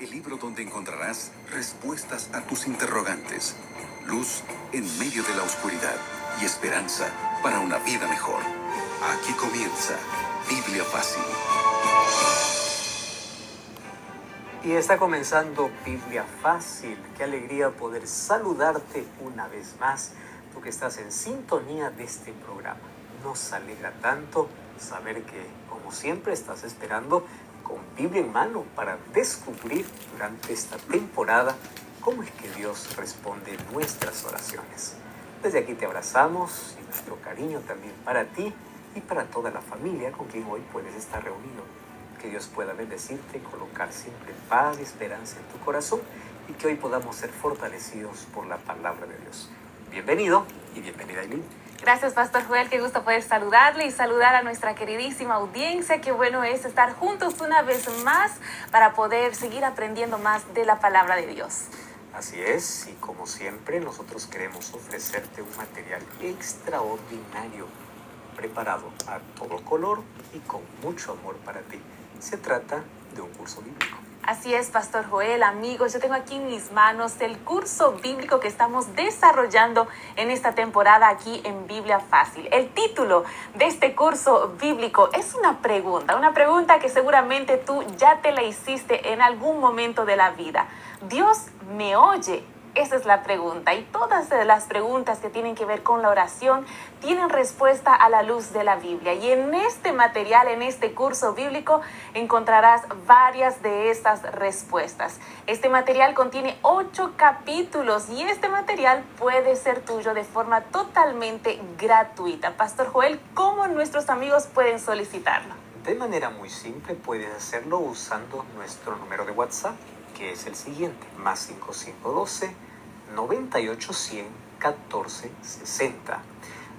el libro donde encontrarás respuestas a tus interrogantes, luz en medio de la oscuridad y esperanza para una vida mejor. Aquí comienza Biblia Fácil. Y está comenzando Biblia Fácil. Qué alegría poder saludarte una vez más, tú que estás en sintonía de este programa. Nos alegra tanto saber que, como siempre, estás esperando con Biblia en mano para descubrir durante esta temporada cómo es que Dios responde nuestras oraciones. Desde aquí te abrazamos y nuestro cariño también para ti y para toda la familia con quien hoy puedes estar reunido. Que Dios pueda bendecirte, colocar siempre paz y esperanza en tu corazón y que hoy podamos ser fortalecidos por la palabra de Dios. Bienvenido y bienvenida, Aileen. Gracias, Pastor Joel, qué gusto poder saludarle y saludar a nuestra queridísima audiencia. Qué bueno es estar juntos una vez más para poder seguir aprendiendo más de la palabra de Dios. Así es, y como siempre nosotros queremos ofrecerte un material extraordinario, preparado a todo color y con mucho amor para ti. Se trata de un curso bíblico. Así es, Pastor Joel, amigos, yo tengo aquí en mis manos el curso bíblico que estamos desarrollando en esta temporada aquí en Biblia Fácil. El título de este curso bíblico es una pregunta que seguramente tú ya te la hiciste en algún momento de la vida. ¿Dios me oye? Esa es la pregunta, y todas las preguntas que tienen que ver con la oración tienen respuesta a la luz de la Biblia. Y en este material, en este curso bíblico, encontrarás varias de estas respuestas. Este material contiene 8 capítulos y este material puede ser tuyo de forma totalmente gratuita. Pastor Joel, ¿cómo nuestros amigos pueden solicitarlo? De manera muy simple puedes hacerlo usando nuestro número de WhatsApp, que es el siguiente, más 5512 9810 1460.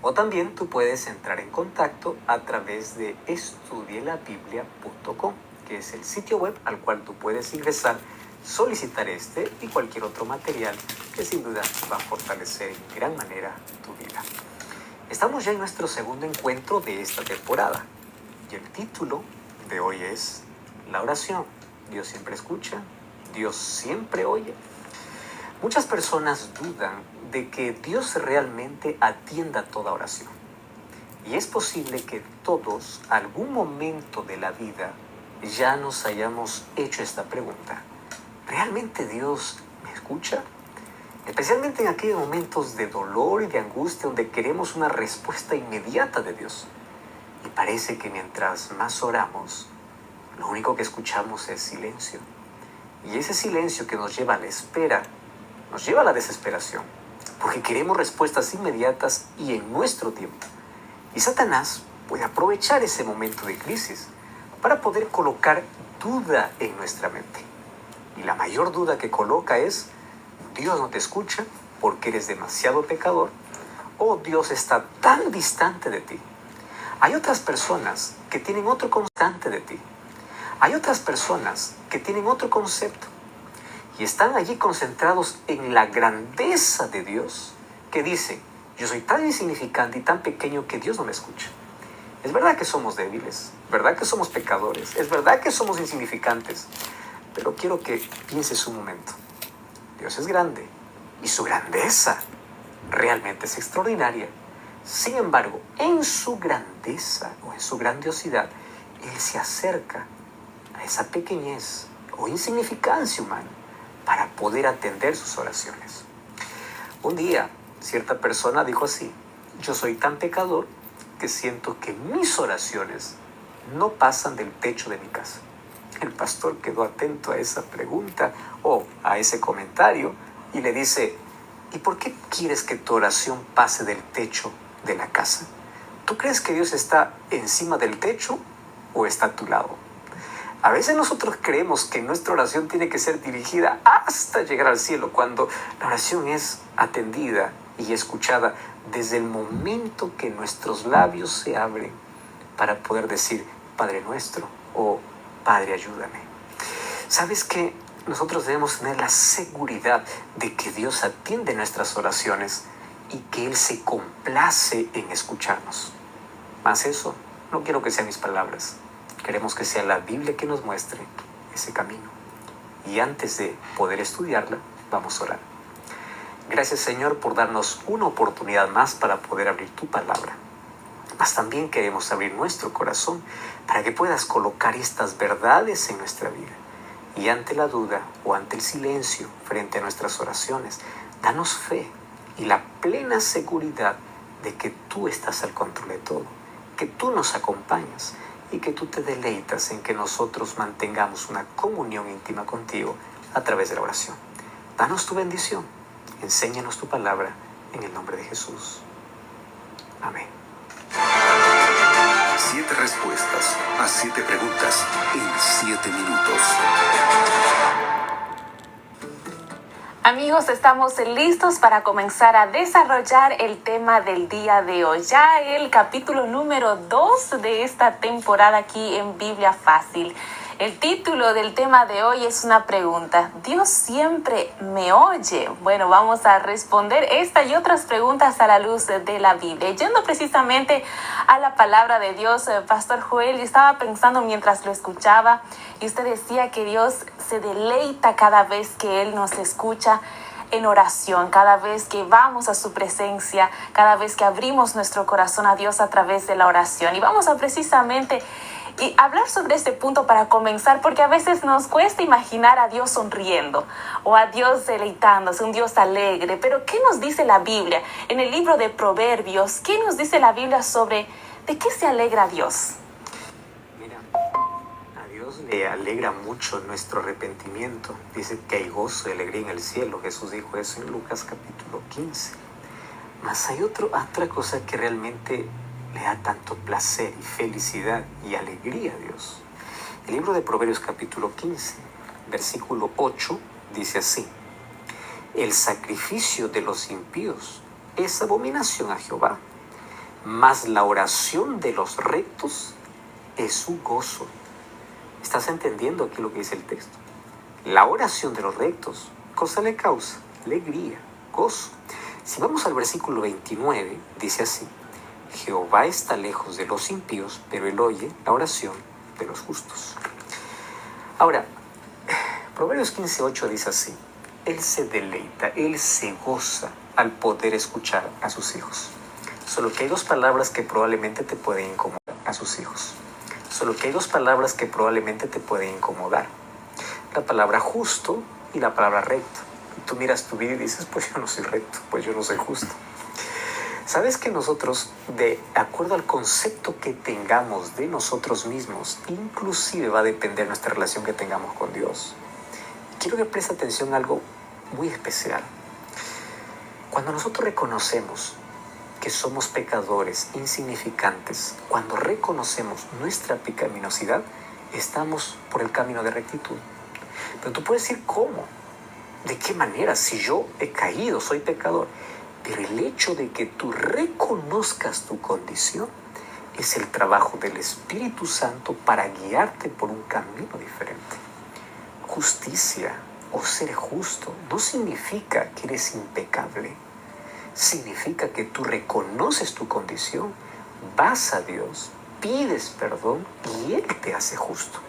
O también tú puedes entrar en contacto a través de estudielabiblia.com, que es el sitio web al cual tú puedes ingresar, solicitar este y cualquier otro material que sin duda va a fortalecer en gran manera tu vida. Estamos ya en nuestro segundo encuentro de esta temporada y el título de hoy es La oración. Dios siempre escucha, Dios siempre oye. Muchas personas dudan de que Dios realmente atienda toda oración. Y es posible que todos, algún momento de la vida, ya nos hayamos hecho esta pregunta. ¿Realmente Dios me escucha? Especialmente en aquellos momentos de dolor y de angustia donde queremos una respuesta inmediata de Dios. Y parece que mientras más oramos, lo único que escuchamos es silencio. Y ese silencio que nos lleva a la espera, nos lleva a la desesperación, porque queremos respuestas inmediatas y en nuestro tiempo. Y Satanás puede aprovechar ese momento de crisis para poder colocar duda en nuestra mente. Y la mayor duda que coloca es: Dios no te escucha porque eres demasiado pecador, o Dios está tan distante de ti. Hay otras personas que tienen otro constante de ti. Hay otras personas que tienen otro concepto y están allí concentrados en la grandeza de Dios, que dicen: yo soy tan insignificante y tan pequeño que Dios no me escucha. Es verdad que somos débiles, es verdad que somos pecadores, es verdad que somos insignificantes, pero quiero que pienses un momento. Dios es grande y su grandeza realmente es extraordinaria. Sin embargo, en su grandeza o en su grandiosidad, Él se acerca a esa pequeñez o insignificancia humana para poder atender sus oraciones. Un día, cierta persona dijo así: yo soy tan pecador que siento que mis oraciones no pasan del techo de mi casa. El pastor quedó atento a esa pregunta o a ese comentario y le dice: ¿y por qué quieres que tu oración pase del techo de la casa? ¿Tú crees que Dios está encima del techo o está a tu lado? A veces nosotros creemos que nuestra oración tiene que ser dirigida hasta llegar al cielo, cuando la oración es atendida y escuchada desde el momento que nuestros labios se abren para poder decir Padre nuestro o Padre ayúdame. ¿Sabes qué? Nosotros debemos tener la seguridad de que Dios atiende nuestras oraciones y que Él se complace en escucharnos. Más eso, no quiero que sean mis palabras. Queremos que sea la Biblia que nos muestre ese camino. Y antes de poder estudiarla, vamos a orar. Gracias, Señor, por darnos una oportunidad más para poder abrir tu palabra. Mas también queremos abrir nuestro corazón para que puedas colocar estas verdades en nuestra vida. Y ante la duda o ante el silencio frente a nuestras oraciones, danos fe y la plena seguridad de que tú estás al control de todo, que tú nos acompañas y que tú te deleitas en que nosotros mantengamos una comunión íntima contigo a través de la oración. Danos tu bendición, enséñanos tu palabra en el nombre de Jesús. Amén. 7 respuestas a 7 preguntas en 7 minutos. Amigos, estamos listos para comenzar a desarrollar el tema del día de hoy. Ya el capítulo número 2 de esta temporada aquí en Biblia Fácil. El título del tema de hoy es una pregunta. ¿Dios siempre me oye? Bueno, vamos a responder esta y otras preguntas a la luz de la Biblia. Yendo precisamente a la palabra de Dios, Pastor Joel, yo estaba pensando mientras lo escuchaba y usted decía que Dios se deleita cada vez que Él nos escucha en oración, cada vez que vamos a su presencia, cada vez que abrimos nuestro corazón a Dios a través de la oración. Y vamos a precisamente hablar sobre este punto para comenzar, porque a veces nos cuesta imaginar a Dios sonriendo o a Dios deleitándose, un Dios alegre. Pero ¿qué nos dice la Biblia? En el libro de Proverbios, ¿qué nos dice la Biblia sobre de qué se alegra Dios? Mira, a Dios le alegra mucho nuestro arrepentimiento. Dice que hay gozo y alegría en el cielo. Jesús dijo eso en Lucas capítulo 15. Mas hay otra cosa que realmente le da tanto placer y felicidad y alegría a Dios. El libro de Proverbios capítulo 15, versículo 8, dice así: el sacrificio de los impíos es abominación a Jehová, mas la oración de los rectos es su gozo. ¿Estás entendiendo aquí lo que dice el texto? La oración de los rectos, cosa le causa alegría, gozo. Si vamos al versículo 29, dice así: Jehová está lejos de los impíos, pero Él oye la oración de los justos. Ahora, Proverbios 15:8 dice así: Él se deleita, Él se goza al poder escuchar a sus hijos. Solo que hay dos palabras que probablemente te pueden incomodar a sus hijos. Solo que hay dos palabras que probablemente te pueden incomodar: la palabra justo y la palabra recto. Y tú miras tu vida y dices: pues yo no soy recto, pues yo no soy justo. ¿Sabes que nosotros, de acuerdo al concepto que tengamos de nosotros mismos, inclusive va a depender nuestra relación que tengamos con Dios? Quiero que preste atención a algo muy especial. Cuando nosotros reconocemos que somos pecadores, insignificantes, cuando reconocemos nuestra pecaminosidad, estamos por el camino de rectitud. Pero tú puedes decir: ¿cómo? ¿De qué manera? Si yo he caído, soy pecador. Pero el hecho de que tú reconozcas tu condición es el trabajo del Espíritu Santo para guiarte por un camino diferente. Justicia o ser justo no significa que eres impecable. Significa que tú reconoces tu condición, vas a Dios, pides perdón y Él te hace justo.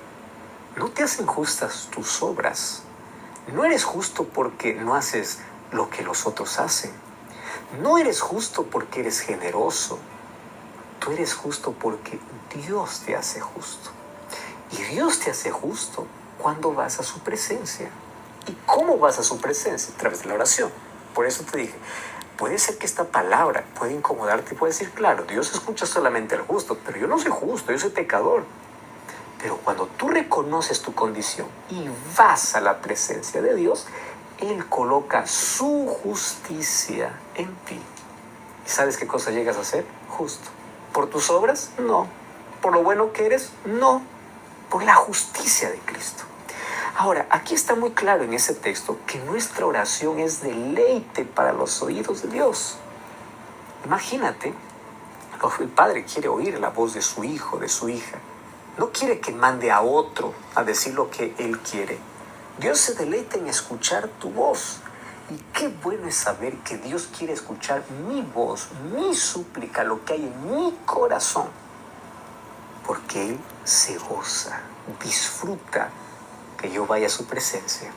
No te hacen justas tus obras. No eres justo porque no haces lo que los otros hacen. No eres justo porque eres generoso. Tú eres justo porque Dios te hace justo. Y Dios te hace justo cuando vas a su presencia. ¿Y cómo vas a su presencia? A través de la oración. Por eso te dije, puede ser que esta palabra puede incomodarte y puedes decir: claro, Dios escucha solamente al justo, pero yo no soy justo, yo soy pecador. Pero cuando tú reconoces tu condición y vas a la presencia de Dios, Él coloca su justicia en ti. ¿Y sabes qué cosa llegas a ser? Justo. ¿Por tus obras? No. ¿Por lo bueno que eres? No. Por la justicia de Cristo. Ahora, aquí está muy claro en ese texto que nuestra oración es deleite para los oídos de Dios. Imagínate, el padre quiere oír la voz de su hijo, de su hija. No quiere que mande a otro a decir lo que él quiere. Dios se deleita en escuchar tu voz. Y qué bueno es saber que Dios quiere escuchar mi voz, mi súplica, lo que hay en mi corazón. Porque Él se goza, disfruta que yo vaya a su presencia.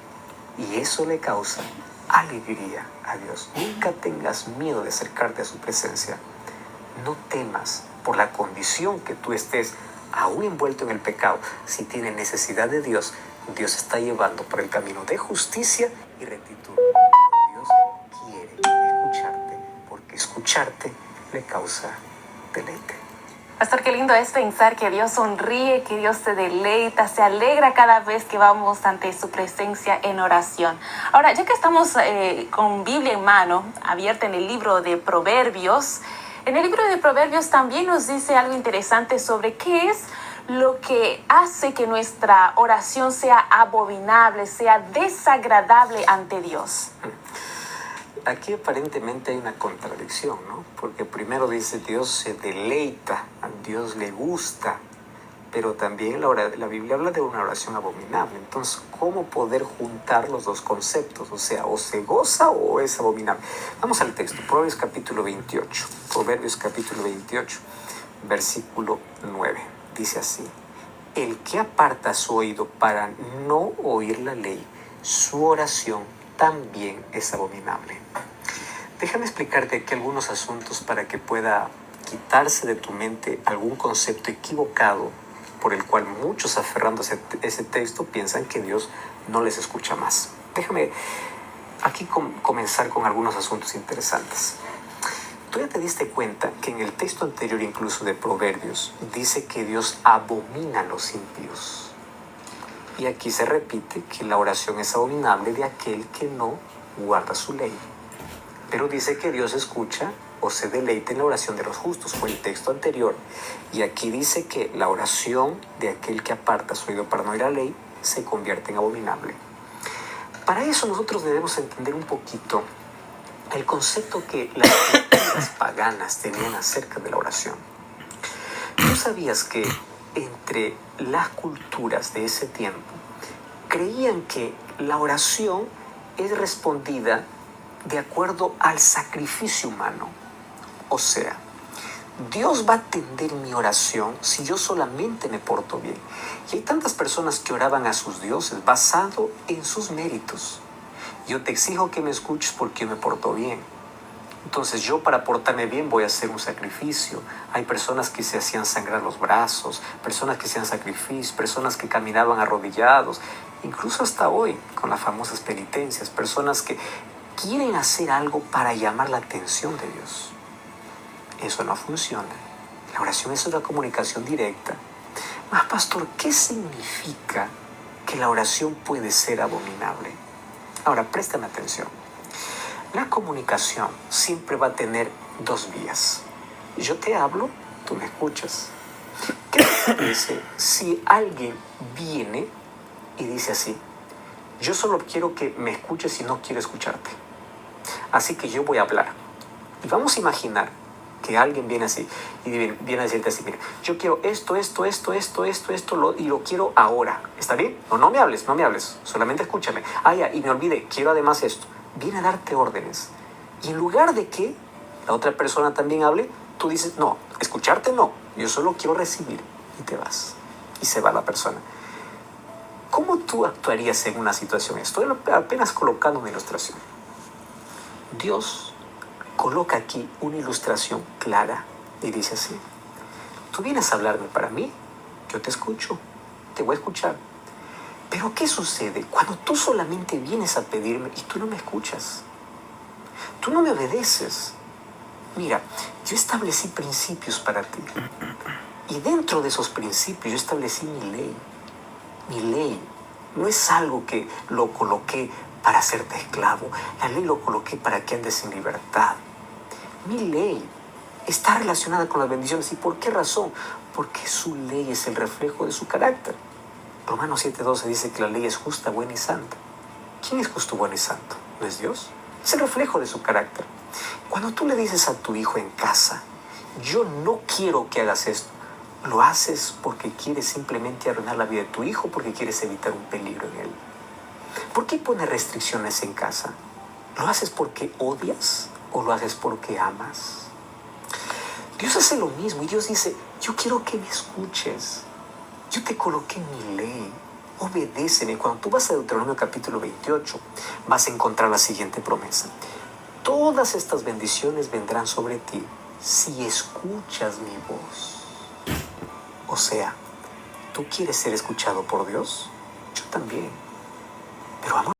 Y eso le causa alegría a Dios. Nunca tengas miedo de acercarte a su presencia. No temas por la condición que tú estés aún envuelto en el pecado. Si tienes necesidad de Dios, Dios está llevando por el camino de justicia y rectitud. Dios quiere escucharte, porque escucharte le causa deleite. Pastor, qué lindo es pensar que Dios sonríe, que Dios se deleita, se alegra cada vez que vamos ante su presencia en oración. Ahora, ya que estamos con Biblia en mano, abierta en el libro de Proverbios, en el libro de Proverbios también nos dice algo interesante sobre qué es lo que hace que nuestra oración sea abominable, sea desagradable ante Dios. Aquí aparentemente hay una contradicción, ¿no? Porque primero dice Dios se deleita, a Dios le gusta, pero también la Biblia habla de una oración abominable. Entonces, ¿cómo poder juntar los dos conceptos? O sea, o se goza o es abominable. Vamos al texto, Proverbios capítulo 28, versículo 9. Dice así: el que aparta su oído para no oír la ley, su oración también es abominable. Déjame explicarte aquí algunos asuntos para que pueda quitarse de tu mente algún concepto equivocado por el cual muchos, aferrándose a ese texto, piensan que Dios no les escucha más. Déjame aquí comenzar con algunos asuntos interesantes. Tú ya te diste cuenta que en el texto anterior, incluso de Proverbios, dice que Dios abomina a los impíos. Y aquí se repite que la oración es abominable de aquel que no guarda su ley. Pero dice que Dios escucha o se deleita en la oración de los justos, fue el texto anterior. Y aquí dice que la oración de aquel que aparta su oído para no oír la ley se convierte en abominable. Para eso nosotros debemos entender un poquito el concepto que las culturas paganas tenían acerca de la oración. ¿Tú sabías que entre las culturas de ese tiempo creían que la oración es respondida de acuerdo al sacrificio humano? O sea, Dios va a atender mi oración si yo solamente me porto bien. Y hay tantas personas que oraban a sus dioses basado en sus méritos. Yo te exijo que me escuches porque yo me porto bien. Entonces yo, para portarme bien, voy a hacer un sacrificio. Hay personas que se hacían sangrar los brazos, personas que hacían sacrificios, personas que caminaban arrodillados, incluso hasta hoy con las famosas penitencias, personas que quieren hacer algo para llamar la atención de Dios. Eso no funciona. La oración es una comunicación directa. Mas, pastor, ¿qué significa que la oración puede ser abominable? Ahora, préstame atención. La comunicación siempre va a tener dos vías. Yo te hablo, tú me escuchas. ¿Qué te parece si alguien viene y dice así: yo solo quiero que me escuches y no quiero escucharte? Así que yo voy a hablar. Y vamos a imaginar que alguien viene así y viene a decirte así: mira, yo quiero esto, y lo quiero ahora. ¿Está bien? No me hables, solamente escúchame. Ya, y me olvidé, quiero además esto. Viene a darte órdenes. Y en lugar de que la otra persona también hable, tú dices: no, escucharte no, yo solo quiero recibir. Y te vas. Y se va la persona. ¿Cómo tú actuarías en una situación? Estoy apenas colocando una ilustración. Dios coloca aquí una ilustración clara y dice así: tú vienes a hablarme para mí, yo te escucho, te voy a escuchar. Pero ¿qué sucede cuando tú solamente vienes a pedirme y tú no me escuchas? Tú no me obedeces. Mira, yo establecí principios para ti. Y dentro de esos principios yo establecí mi ley. Mi ley no es algo que lo coloqué para hacerte esclavo. La ley lo coloqué para que andes en libertad. Mi ley está relacionada con las bendiciones. ¿Y por qué razón? Porque su ley es el reflejo de su carácter. Romanos 7:12 dice que la ley es justa, buena y santa. ¿Quién es justo, bueno y santo? ¿No es Dios? Es el reflejo de su carácter. Cuando tú le dices a tu hijo en casa: yo no quiero que hagas esto, lo haces porque quieres simplemente arruinar la vida de tu hijo, porque quieres evitar un peligro en él. ¿Por qué pones restricciones en casa? ¿Lo haces porque odias o lo haces porque amas? Dios hace lo mismo y Dios dice: yo quiero que me escuches. Yo te coloqué mi ley. obedéceme. Cuando tú vas a Deuteronomio capítulo 28, vas a encontrar la siguiente promesa. Todas estas bendiciones vendrán sobre ti si escuchas mi voz. O sea, ¿tú quieres ser escuchado por Dios? Yo también. Pero amor,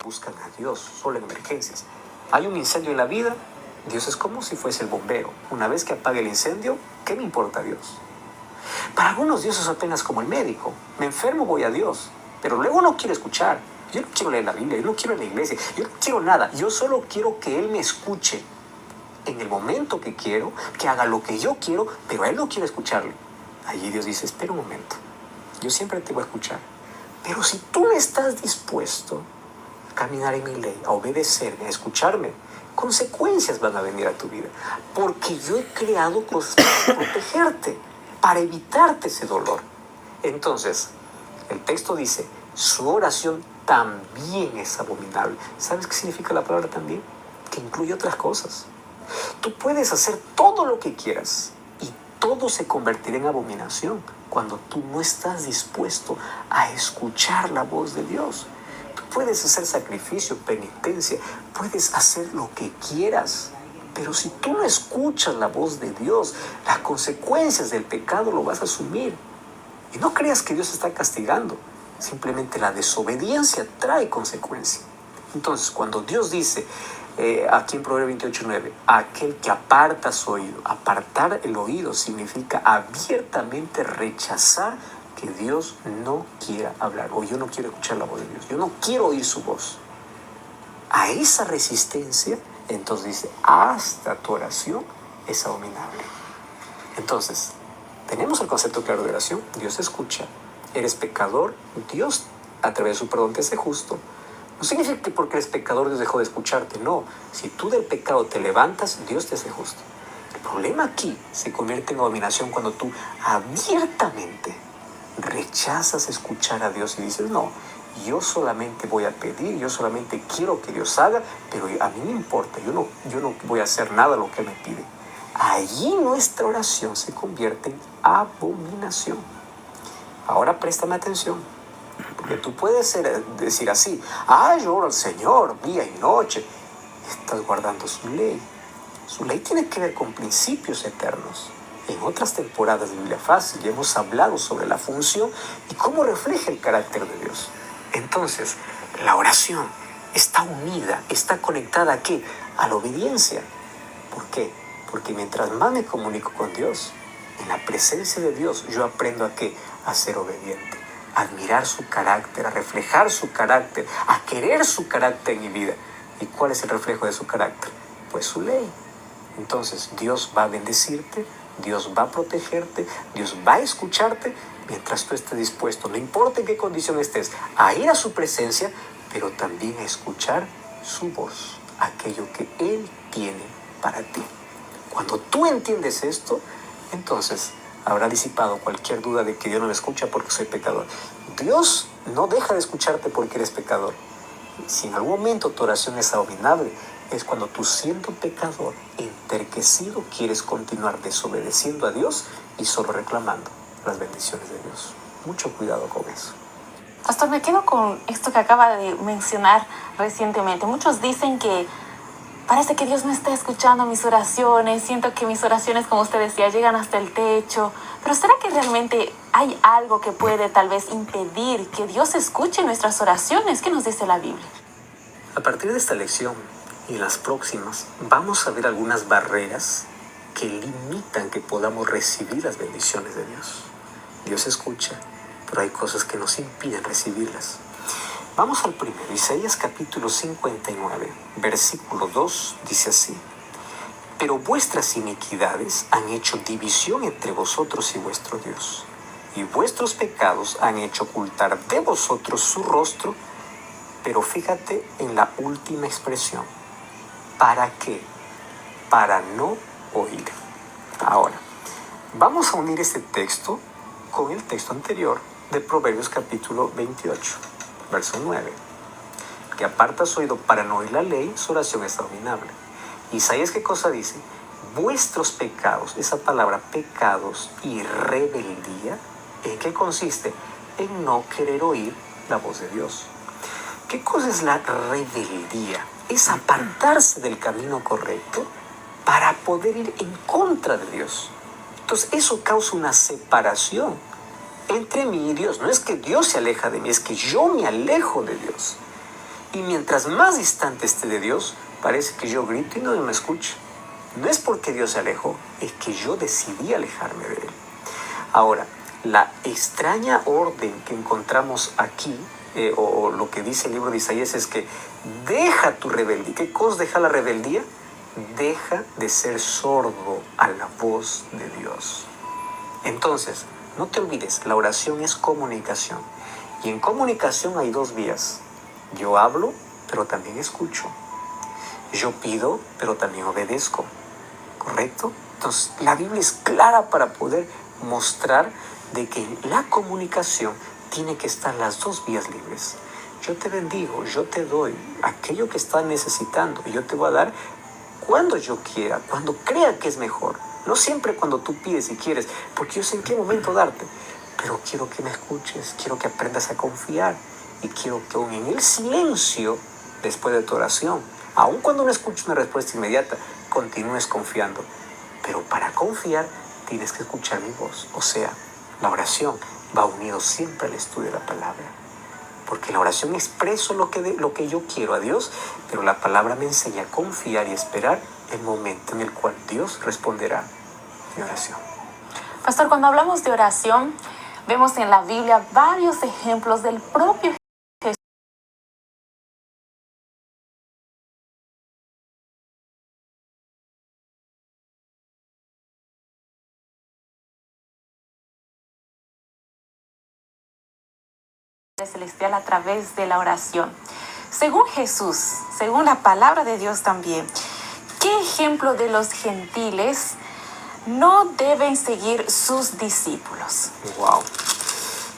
buscan a Dios solo en emergencias. Hay un incendio en la vida, Dios es como si fuese el bombero. Una vez que apague el incendio, ¿qué me importa Dios? Para algunos Dios es apenas como el médico. Me enfermo, voy a Dios, pero luego no quiero escuchar. Yo no quiero leer la Biblia, yo no quiero ir a la iglesia, yo no quiero nada. Yo solo quiero que Él me escuche en el momento que quiero, que haga lo que yo quiero, pero a Él no quiero escucharle. Allí Dios dice, espera un momento, yo siempre te voy a escuchar. Pero si tú no estás dispuesto a caminar en mi ley, a obedecerme, a escucharme, consecuencias van a venir a tu vida. Porque yo he creado cosas para protegerte, para evitarte ese dolor. Entonces, el texto dice, su oración también es abominable. ¿Sabes qué significa la palabra también? Que incluye otras cosas. Tú puedes hacer todo lo que quieras y todo se convertirá en abominación cuando tú no estás dispuesto a escuchar la voz de Dios. Tú puedes hacer sacrificio, penitencia, puedes hacer lo que quieras, pero si tú no escuchas la voz de Dios, las consecuencias del pecado lo vas a asumir. Y no creas que Dios está castigando, simplemente la desobediencia trae consecuencias. Entonces, cuando Dios dice, aquí en Proverbios 28:9, aquel que aparta su oído, apartar el oído significa abiertamente rechazar que Dios no quiera hablar, o yo no quiero escuchar la voz de Dios, yo no quiero oír su voz. A esa resistencia, entonces dice, hasta tu oración es abominable. Entonces, tenemos el concepto claro de oración, Dios escucha, eres pecador, Dios a través de su perdón te hace justo. No significa que porque eres pecador Dios dejó de escucharte, no. Si tú del pecado te levantas, Dios te hace justo. El problema aquí se convierte en abominación cuando tú abiertamente rechazas escuchar a Dios y dices, no, yo solamente voy a pedir, yo solamente quiero que Dios haga, pero a mí me importa, yo no voy a hacer nada lo que me pide. Allí nuestra oración se convierte en abominación. Ahora préstame atención. Porque tú puedes decir así, yo oro al Señor día y noche. Estás guardando su ley. Su ley tiene que ver con principios eternos. En otras temporadas de Biblia Fácil ya hemos hablado sobre la función y cómo refleja el carácter de Dios. Entonces, la oración está unida, está conectada ¿a qué? A la obediencia. ¿Por qué? Porque mientras más me comunico con Dios, en la presencia de Dios, yo aprendo ¿a qué? A ser obediente. A admirar su carácter, a reflejar su carácter, a querer su carácter en mi vida. ¿Y cuál es el reflejo de su carácter? Pues su ley. Entonces Dios va a bendecirte, Dios va a protegerte, Dios va a escucharte mientras tú estés dispuesto, no importa en qué condición estés, a ir a su presencia, pero también a escuchar su voz, aquello que Él tiene para ti. Cuando tú entiendes esto, entonces habrá disipado cualquier duda de que Dios no me escucha porque soy pecador. Dios no deja de escucharte porque eres pecador. Si en algún momento tu oración es abominable, es cuando tú, siendo pecador, enterquecido, quieres continuar desobedeciendo a Dios y solo reclamando las bendiciones de Dios. Mucho cuidado con eso. Pastor, me quedo con esto que acaba de mencionar recientemente. Muchos dicen que parece que Dios no está escuchando mis oraciones, siento que mis oraciones, como usted decía, llegan hasta el techo. Pero ¿será que realmente hay algo que puede tal vez impedir que Dios escuche nuestras oraciones? ¿Qué nos dice la Biblia? A partir de esta lección y las próximas, vamos a ver algunas barreras que limitan que podamos recibir las bendiciones de Dios. Dios escucha, pero hay cosas que nos impiden recibirlas. Vamos al primero, Isaías capítulo 59, versículo 2, dice así: pero vuestras iniquidades han hecho división entre vosotros y vuestro Dios, y vuestros pecados han hecho ocultar de vosotros su rostro. Pero fíjate en la última expresión: ¿para qué? Para no oír. Ahora, vamos a unir este texto con el texto anterior de Proverbios capítulo 28, verso 9. Que apartas oído para no oír la ley, su oración es abominable. Isaías, ¿qué cosa dice? Vuestros pecados, esa palabra pecados y rebeldía, ¿en qué consiste? En no querer oír la voz de Dios. ¿Qué cosa es la rebeldía? Es apartarse del camino correcto para poder ir en contra de Dios. Entonces eso causa una separación entre mí y Dios. No es que Dios se aleja de mí, es que yo me alejo de Dios. Y mientras más distante esté de Dios, parece que yo grito y no me escucha. No es porque Dios se alejó, es que yo decidí alejarme de Él. Ahora, la extraña orden que encontramos aquí, o lo que dice el libro de Isaías, es que deja tu rebeldía. ¿Qué cosa deja la rebeldía? Deja de ser sordo a la voz de Dios. Entonces, no te olvides, la oración es comunicación. Y en comunicación hay dos vías. Yo hablo, pero también escucho. Yo pido, pero también obedezco. ¿Correcto? Entonces, la Biblia es clara para poder mostrar de que en la comunicación tiene que estar las dos vías libres. Yo te bendigo, yo te doy aquello que estás necesitando y yo te voy a dar cuando yo quiera, cuando crea que es mejor. No siempre cuando tú pides y quieres, porque yo sé en qué momento darte. Pero quiero que me escuches, quiero que aprendas a confiar y quiero que aún en el silencio, después de tu oración, aun cuando no escuches una respuesta inmediata, continúes confiando. Pero para confiar tienes que escuchar mi voz. O sea, la oración va unido siempre al estudio de la palabra. Porque en la oración expreso lo que yo quiero a Dios, pero la palabra me enseña a confiar y esperar el momento en el cual Dios responderá mi oración. Pastor, cuando hablamos de oración, vemos en la Biblia varios ejemplos del propio Jesús. Celestial a través de la oración. Según Jesús, según la palabra de Dios también, ¿qué ejemplo de los gentiles no deben seguir sus discípulos? Wow.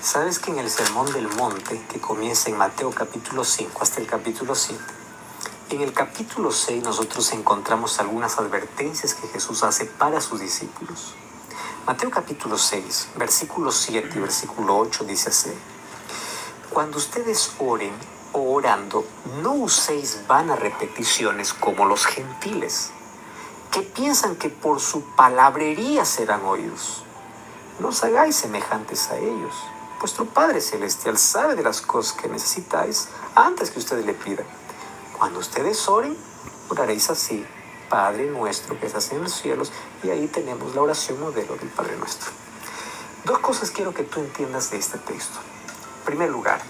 ¿Sabes que en el Sermón del Monte, que comienza en Mateo capítulo 5 hasta el capítulo 7, en el capítulo 6 nosotros encontramos algunas advertencias que Jesús hace para sus discípulos? Mateo capítulo 6, versículo 7 y versículo 8 dice así: cuando ustedes oren o orando, no uséis vanas repeticiones como los gentiles, que piensan que por su palabrería serán oídos. No os hagáis semejantes a ellos. Vuestro Padre Celestial sabe de las cosas que necesitáis antes que ustedes le pidan. Cuando ustedes oren, oraréis así: Padre nuestro que estás en los cielos. Y ahí tenemos la oración modelo del Padre Nuestro. Dos cosas quiero que tú entiendas de este texto. En primer lugar,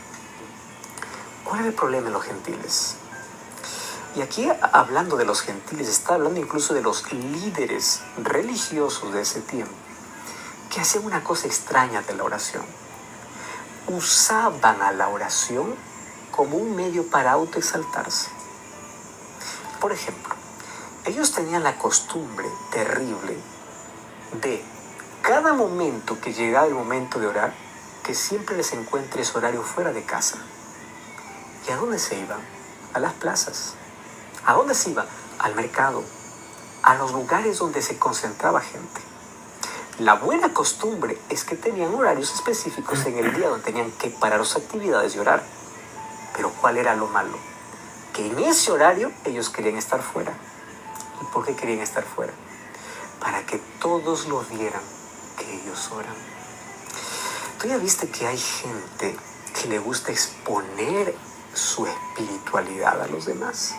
¿cuál es el problema de los gentiles? Y aquí, hablando de los gentiles, está hablando incluso de los líderes religiosos de ese tiempo, que hacían una cosa extraña de la oración. Usaban a la oración como un medio para autoexaltarse. Por ejemplo, ellos tenían la costumbre terrible de cada momento que llegaba el momento de orar, que siempre les encuentre ese horario fuera de casa. ¿Y a dónde se iban? A las plazas. ¿A dónde se iban? Al mercado, a los lugares donde se concentraba gente. La buena costumbre es que tenían horarios específicos en el día donde tenían que parar sus actividades y orar. Pero ¿cuál era lo malo? Que en ese horario ellos querían estar fuera. ¿Y por qué querían estar fuera? Para que todos lo vieran que ellos oran. Tú ya viste que hay gente que le gusta exponer su espiritualidad a los demás.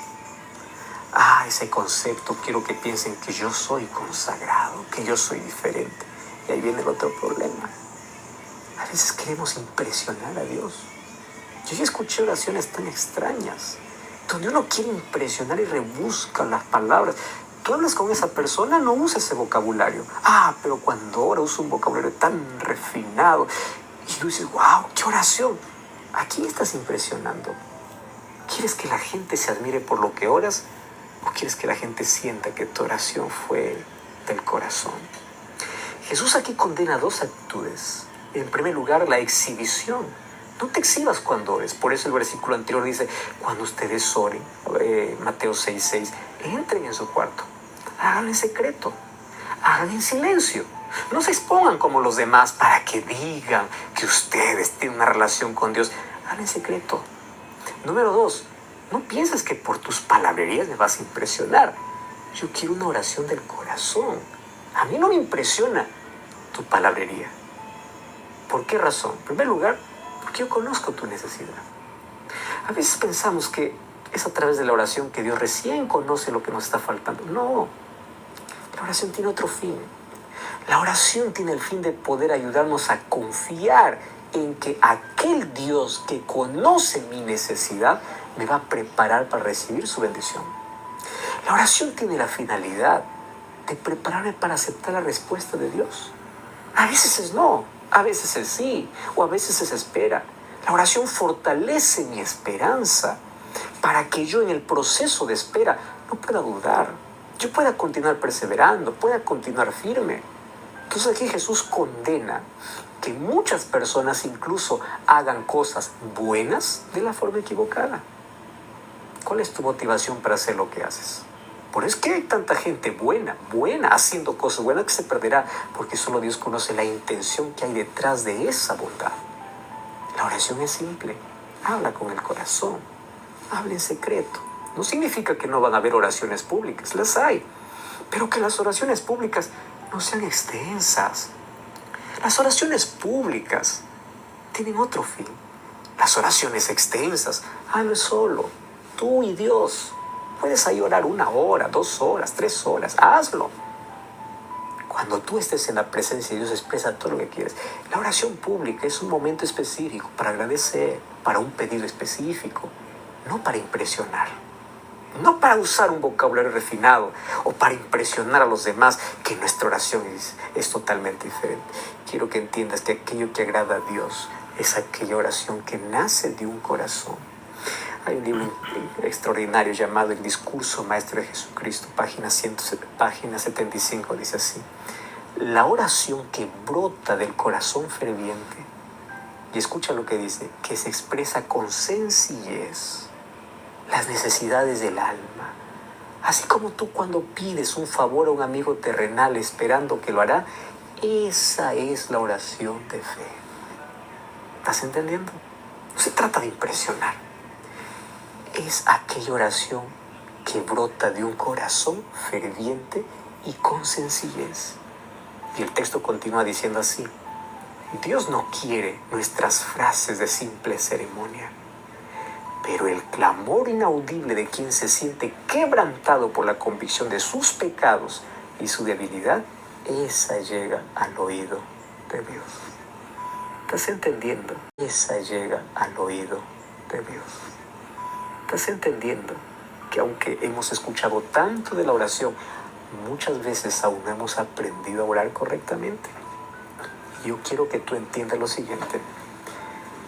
Ese concepto, quiero que piensen que yo soy consagrado, que yo soy diferente. Y ahí viene el otro problema. A veces queremos impresionar a Dios. Yo ya escuché oraciones tan extrañas, donde uno quiere impresionar y rebusca las palabras. Tú hablas con esa persona, no usa ese vocabulario. Pero cuando ora usa un vocabulario tan refinado. Y tú dices, wow, qué oración. ¿A quién estás impresionando? ¿Quieres que la gente se admire por lo que oras? ¿O quieres que la gente sienta que tu oración fue del corazón? Jesús aquí condena dos actitudes. En primer lugar, la exhibición. No te exhibas cuando ores. Por eso el versículo anterior dice, cuando ustedes oren, Mateo 6:6, entren en su cuarto. Hagan en secreto. Hagan en silencio. No se expongan como los demás para que digan que ustedes tienen una relación con Dios. Hagan en secreto. Número 2, no pienses que por tus palabrerías me vas a impresionar. Yo quiero una oración del corazón. A mí no me impresiona tu palabrería. ¿Por qué razón? En primer lugar, porque yo conozco tu necesidad. A veces pensamos que es a través de la oración que Dios recién conoce lo que nos está faltando. No, la oración tiene otro fin. La oración tiene el fin de poder ayudarnos a confiar en que aquel Dios que conoce mi necesidad me va a preparar para recibir su bendición. La oración tiene la finalidad de prepararme para aceptar la respuesta de Dios. A veces es no, a veces es sí, o a veces es espera. La oración fortalece mi esperanza para que yo en el proceso de espera no pueda dudar. Yo pueda continuar perseverando, pueda continuar firme. Entonces aquí Jesús condena que muchas personas incluso hagan cosas buenas de la forma equivocada. ¿Cuál es tu motivación para hacer lo que haces? Por eso es que hay tanta gente buena, haciendo cosas buenas que se perderá, porque solo Dios conoce la intención que hay detrás de esa bondad. La oración es simple. Habla con el corazón. Habla en secreto. No significa que no van a haber oraciones públicas, las hay. Pero que las oraciones públicas no sean extensas. Las oraciones públicas tienen otro fin. Las oraciones extensas, hazlo solo, tú y Dios. Puedes ahí orar 1 hora, 2 horas, 3 horas, hazlo. Cuando tú estés en la presencia de Dios, expresa todo lo que quieres. La oración pública es un momento específico para agradecer, para un pedido específico, no para impresionar. No para usar un vocabulario refinado o para impresionar a los demás, que nuestra oración es totalmente diferente. Quiero que entiendas que aquello que agrada a Dios es aquella oración que nace de un corazón. Hay un libro extraordinario llamado El Discurso Maestro de Jesucristo, página 75, dice así: la oración que brota del corazón ferviente, y escucha lo que dice, que se expresa con sencillez las necesidades del alma. Así como tú cuando pides un favor a un amigo terrenal esperando que lo hará, esa es la oración de fe. ¿Estás entendiendo? No se trata de impresionar. Es aquella oración que brota de un corazón ferviente y con sencillez. Y el texto continúa diciendo así: Dios no quiere nuestras frases de simple ceremonia, pero el clamor inaudible de quien se siente quebrantado por la convicción de sus pecados y su debilidad, esa llega al oído de Dios. ¿Estás entendiendo? Esa llega al oído de Dios. ¿Estás entendiendo que aunque hemos escuchado tanto de la oración, muchas veces aún no hemos aprendido a orar correctamente? Yo quiero que tú entiendas lo siguiente: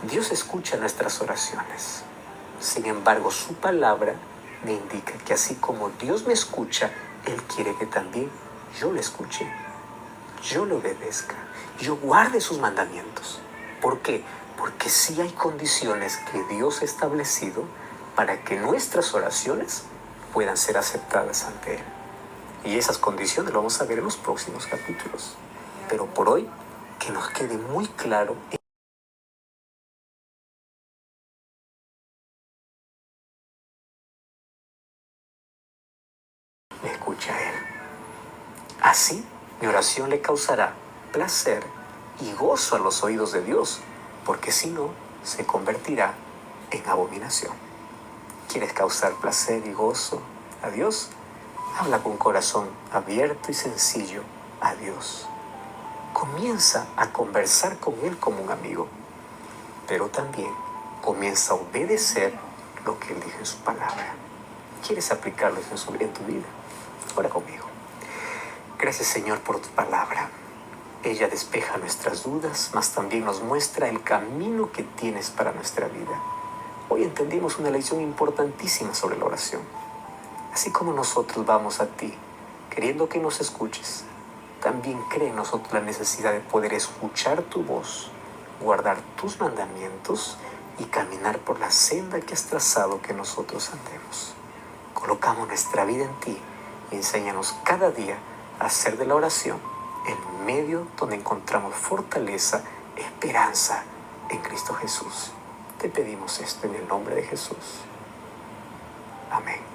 Dios escucha nuestras oraciones. Sin embargo, su palabra me indica que así como Dios me escucha, Él quiere que también yo le escuche, yo le obedezca, yo guarde sus mandamientos. ¿Por qué? Porque sí hay condiciones que Dios ha establecido para que nuestras oraciones puedan ser aceptadas ante Él. Y esas condiciones lo vamos a ver en los próximos capítulos. Pero por hoy, que nos quede muy claro. Me escucha a Él. Así, mi oración le causará placer y gozo a los oídos de Dios, porque si no, se convertirá en abominación. ¿Quieres causar placer y gozo a Dios? Habla con corazón abierto y sencillo a Dios. Comienza a conversar con Él como un amigo, pero también comienza a obedecer lo que Él dijo en su palabra. ¿Quieres aplicarlo en tu vida? Ora conmigo. Gracias, Señor, por tu palabra. Ella despeja nuestras dudas, mas también nos muestra el camino que tienes para nuestra vida. Hoy entendimos una lección importantísima sobre la oración. Así como nosotros vamos a ti, queriendo que nos escuches, también cree en nosotros la necesidad de poder escuchar tu voz, guardar tus mandamientos y caminar por la senda que has trazado que nosotros andemos. Colocamos nuestra vida en ti y enséñanos cada día a hacer de la oración el medio donde encontramos fortaleza, esperanza en Cristo Jesús. Te pedimos esto en el nombre de Jesús. Amén.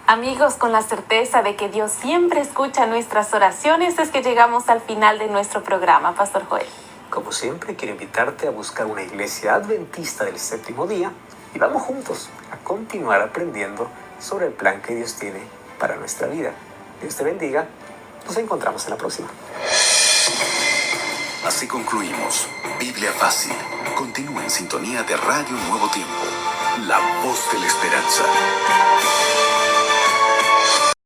Amigos, con la certeza de que Dios siempre escucha nuestras oraciones, es que llegamos al final de nuestro programa, Pastor Joel. Como siempre, quiero invitarte a buscar una iglesia adventista del séptimo día y vamos juntos a continuar aprendiendo sobre el plan que Dios tiene para nuestra vida. Dios te bendiga. Nos encontramos en la próxima. Así concluimos Biblia Fácil. Continúa en sintonía de Radio Nuevo Tiempo, la voz de la esperanza.